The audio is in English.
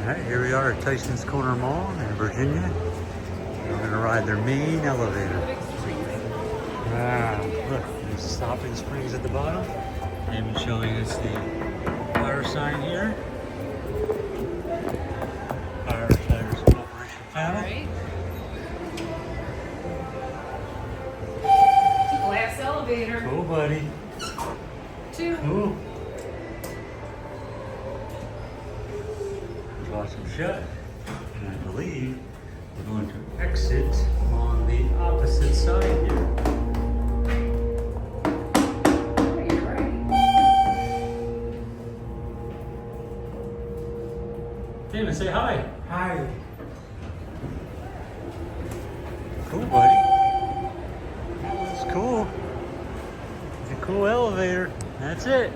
Alright, here we are at Tysons Corner Mall in Virginia. We're going to ride their main elevator. Wow, look, there's stopping springs at the bottom. Damon showing us the fire sign here. Firefighters Operation Panel. Right. Glass elevator. Cool, buddy. 2. Cool. Draw some shut. And I believe we're going to exit on the opposite side here. Oh, you're right. Damon, say hi. Hi. Cool, buddy. That was cool. It's a cool elevator. That's it.